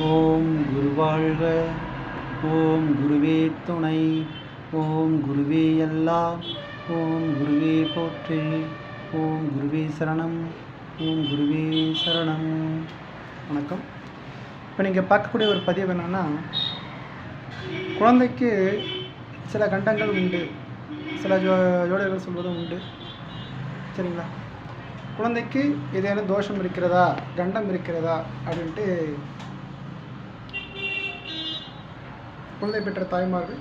ஓம் குருவாழ்க. ஓம் குருவே துணை. ஓம் குருவே எல்லாம். ஓம் குருவே போற்றி. ஓம் குருவே சரணம். ஓம் குருவே சரணம். வணக்கம். இப்போ நீங்கள் பார்க்கக்கூடிய ஒரு பதிவு என்னென்னா, குழந்தைக்கு சில கண்டங்கள் உண்டு, சில ஜோடிகள் சொல்வதும் உண்டு. சரிங்களா? குழந்தைக்கு ஏதேனும் தோஷம் இருக்கிறதா, கண்டம் இருக்கிறதா அப்படின்ட்டு குழந்தை பெற்ற தாய்மார்கள்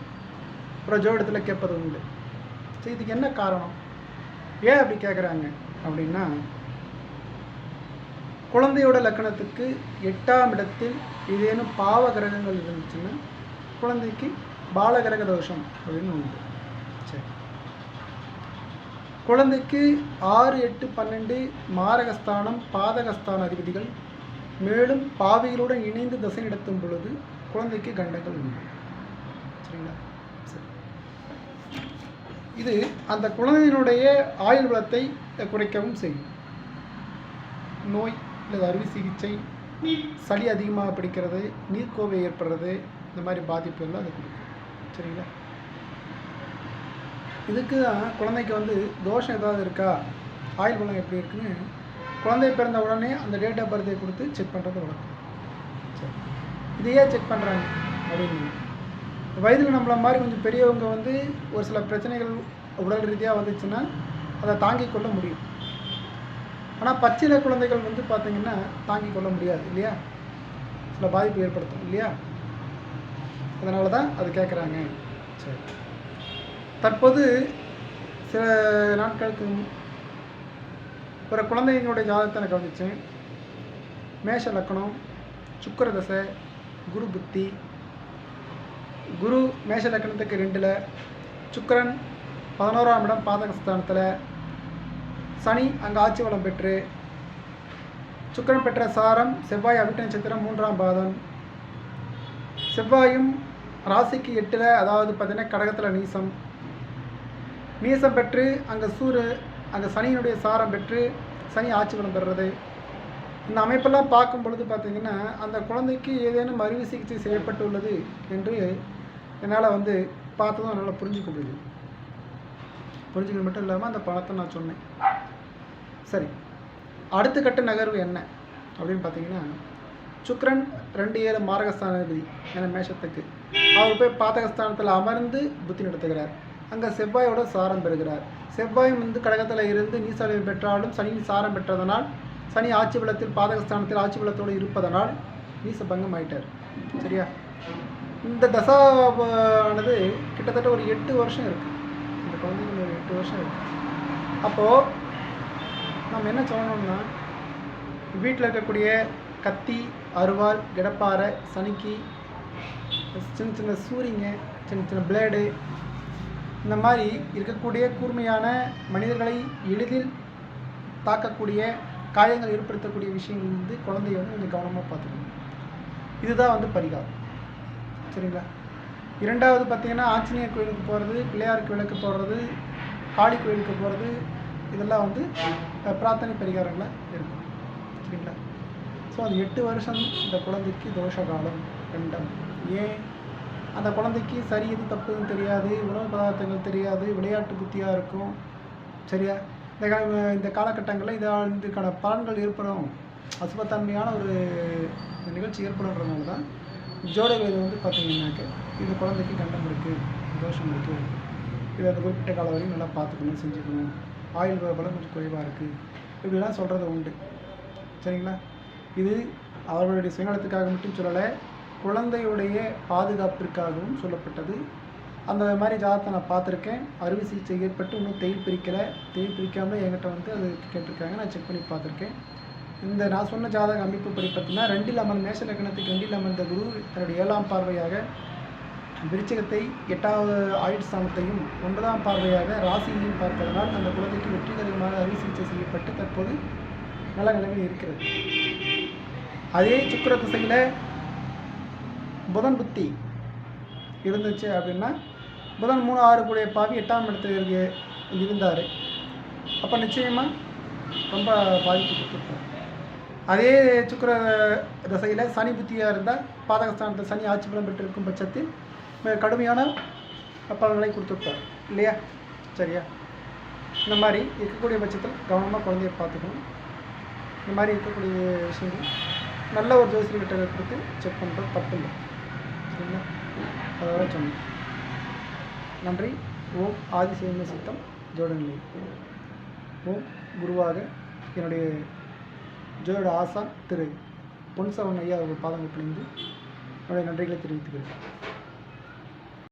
ஒரு ஜோடத்தில் கேட்பது உண்டு. சரி, இதுக்கு என்ன காரணம், ஏன் அப்படி கேட்குறாங்க அப்படின்னா, குழந்தையோட லக்கணத்துக்கு 8ஆம் இடத்தில் ஏதேனும் பாவ கிரகங்கள் இருந்துச்சுன்னா குழந்தைக்கு பாலகிரக தோஷம் அப்படின்னு உண்டு. சரி, குழந்தைக்கு 6, 8, 12 மாரகஸ்தானம் பாதகஸ்தான அதிபதிகள் மேலும் பாவிகளுடன் இணைந்து தசை நடத்தும் பொழுது குழந்தைக்கு கண்டங்கள் உண்டு. சரிங்களா? சரி, இது அந்த குழந்தையினுடைய ஆயுள் வளத்தை குறைக்கவும் செய்யும். நோய் அல்லது அறுவை சிகிச்சை, சளி அதிகமாக பிடிக்கிறது, நீர்க்கோவை ஏற்படுறது, இந்த மாதிரி பாதிப்புகள்லாம் அது கொடுக்கும். சரிங்களா? இதுக்கு தான் குழந்தைக்கு தோஷம் ஏதாவது இருக்கா, ஆயுள் பலம் எப்படி இருக்குன்னு குழந்தை பிறந்த உடனே அந்த டேட் ஆஃப் பர்த்தை கொடுத்து செக் பண்ணுறது வழக்கம். சரி, இதையே செக் பண்ணுறாங்க அப்படின்னு வயதில் நம்மள மாதிரி கொஞ்சம் பெரியவங்க ஒரு சில பிரச்சனைகள் உடல் ரீதியாக வந்துச்சுன்னா அதை தாங்கிக் கொள்ள முடியும். ஆனால் பச்சில குழந்தைகள் பார்த்திங்கன்னா தாங்கிக் கொள்ள முடியாது இல்லையா, சில பாதிப்பு ஏற்படுத்தும் இல்லையா, அதனால தான் அது கேட்குறாங்க. சரி, தற்போது சில நாட்களுக்கு ஒரு குழந்தைங்களுடைய ஜாதகத்தை நான் கவனித்தேன். மேஷ லக்கணம், சுக்கிர தசை, குரு புத்தி. குரு மேஷ லக்கணத்துக்கு 2ல், சுக்கிரன் 11ஆம் இடம் பாதகஸ்தானத்தில், சனி அங்கே ஆட்சி வளம் பெற்று, சுக்கிரன் பெற்ற சாரம் செவ்வாய் அவிட்ட நட்சத்திரம் 3ஆம் பாதம், செவ்வாயும் ராசிக்கு 8ல், அதாவது பார்த்தீங்கன்னா கடகத்தில் நீசம் பெற்று அங்கே சனியினுடைய சாரம் பெற்று சனி ஆட்சி பலம் பெறுறது. இந்த அமைப்பெல்லாம் பார்க்கும் பொழுது பார்த்திங்கன்னா அந்த குழந்தைக்கு ஏதேனும் அறுவை சிகிச்சை செய்யப்பட்டுள்ளது என்று என்னால் பார்த்ததும் என்னால் புரிஞ்சிக்க முடியுது. புரிஞ்சுக்கிறது மட்டும் இல்லாமல் அந்த பணத்தை நான் சொன்னேன். சரி, அடுத்த கட்ட நகர்வு என்ன அப்படின்னு பார்த்தீங்கன்னா, சுக்கிரன் 2, 7 மாரகஸ்தானாதிபதி என மேஷத்துக்கு அவர் போய் பாதகஸ்தானத்தில் அமர்ந்து புத்தி நடத்துகிறார். அங்கே செவ்வாயோட சாரம் பெறுகிறார். செவ்வாயும் கடகத்தில் இருந்து நீசாலை பெற்றாலும் சனி சாரம் பெற்றதனால் சனி ஆட்சி பலத்தில் பாதகஸ்தானத்தில் ஆட்சி பலத்தோடு இருப்பதனால் நீச பங்கம் ஆயிட்டார். சரியா? இந்த தசானது கிட்டத்தட்ட ஒரு 8 வருஷம் இருக்குது. இந்த குழந்தைங்க ஒரு 8 வருஷம் இருக்குது. அப்போது நம்ம என்ன சொல்லணும்னா, வீட்டில் இருக்கக்கூடிய கத்தி, அருவாள், கிடப்பாறை, சனிக்கு, சின்ன சின்ன சூரிங்க, சின்ன சின்ன பிளேடு, இந்த மாதிரி இருக்கக்கூடிய கூர்மையான மனிதர்களை எளிதில் தாக்கக்கூடிய காயங்கள் ஏற்படுத்தக்கூடிய விஷயங்கள் குழந்தைய கொஞ்சம் கவனமாக பார்த்துக்கணும். இதுதான் பரிகாரம். சரிங்களா? 2வது பார்த்திங்கன்னா, ஆஞ்சநேயர் கோயிலுக்கு போகிறது, பிள்ளையாருக்கு விளக்கு போடுறது, காளி கோயிலுக்கு போகிறது, இதெல்லாம் பிரார்த்தனை பரிகாரங்களாக இருக்கும். சரிங்களா? ஸோ அது 8 வருஷம் இந்த குழந்தைக்கு தோஷ காலம், கண்டம். ஏன் அந்த குழந்தைக்கு சரி எது தப்புன்னு தெரியாது, உணவு பதார்த்தங்கள் தெரியாது, விளையாட்டு புத்தியாக இருக்கும். சரியா? இந்த காலகட்டங்களில் இதுக்கான பலன்கள் ஏற்படும், அசுபத்தன்மையான ஒரு நிகழ்ச்சி ஏற்படுறதுனால தான் ஜோடிகள் பார்த்திங்கன்னாக்க இந்த குழந்தைக்கு கண்டம் இருக்குது, தோஷம் இருக்குது, இது அந்த குறிப்பிட்ட காலம் வரையும் நல்லா பார்த்துக்கணும், செஞ்சுக்கணும், ஆயுள் பலம் கொஞ்சம் குறைவாக இருக்குது, இப்படிலாம் சொல்கிறது உண்டு. சரிங்களா? இது அவர்களுடைய சுயநலத்துக்காக மட்டும் சொல்லலை, குழந்தையுடைய பாதுகாப்பிற்காகவும் சொல்லப்பட்டது. அந்த மாதிரி ஜாதகத்தை நான் பார்த்துருக்கேன். அறுவை சிகிச்சை ஏற்பட்டு இன்னும் தேய் பிரிக்காமல் என்கிட்ட அது கேட்டிருக்காங்க. நான் செக் பண்ணி பார்த்துருக்கேன். இந்த நான் சொன்ன ஜாதக அமைப்பு படி பார்த்தீங்கன்னா, 2ல் அமர்ந்த மேஷ லக்னத்துக்கு 2ல் அமர்ந்த குரு தன்னுடைய 7ஆம் பார்வையாக விருச்சிகத்தை 8வது ஆயுள் ஸ்தானத்தையும் 9ஆம் பார்வையாக ராசியையும் பார்ப்பதனால் அந்த குழந்தைக்கு வெற்றிகரமாக அறுவை சிகிச்சை செய்யப்பட்டு தற்போது நல்ல நிலைமையில் இருக்கிறது. அதே சுக்கிர திசையில் புதன் புத்தி இருந்துச்சு அப்படின்னா, புதன் 3, 6 கூடிய பாவி 8ஆம் இடத்துல இருந்தார். அப்போ நிச்சயமாக ரொம்ப பாதிப்பு கொடுத்துருப்பார். அதே சுக்கிர தசையில் சனி புத்தியாக இருந்தால் பாதகஸ்தானத்தில் சனி ஆட்சி பலம் பெற்றிருக்கும் பட்சத்தில் மிக கடுமையான பலன்களை கொடுத்துருப்பார் இல்லையா? சரியா? இந்த மாதிரி இருக்கக்கூடிய பட்சத்தில் கவனமாக குழந்தைய பார்த்துக்கணும். இந்த மாதிரி இருக்கக்கூடிய விஷயங்கள் நல்ல ஒரு ஜோசியர்கிட்ட கொடுத்து செக் பண்ணுறது தப்பு இல்லை. சரிங்களா? அதோட சொன்னேன். நன்றி. ஓம் ஆதிசேவன சித்தம் ஜோடநிலை. ஓம் குருவாக என்னுடைய ஜோயோட ஆசான் திரு பொன்சவன் ஐயா அவர்கள் பாதங்கள் பணிந்து என்னுடைய நன்றிகளை தெரிவித்துக்கிறேன்.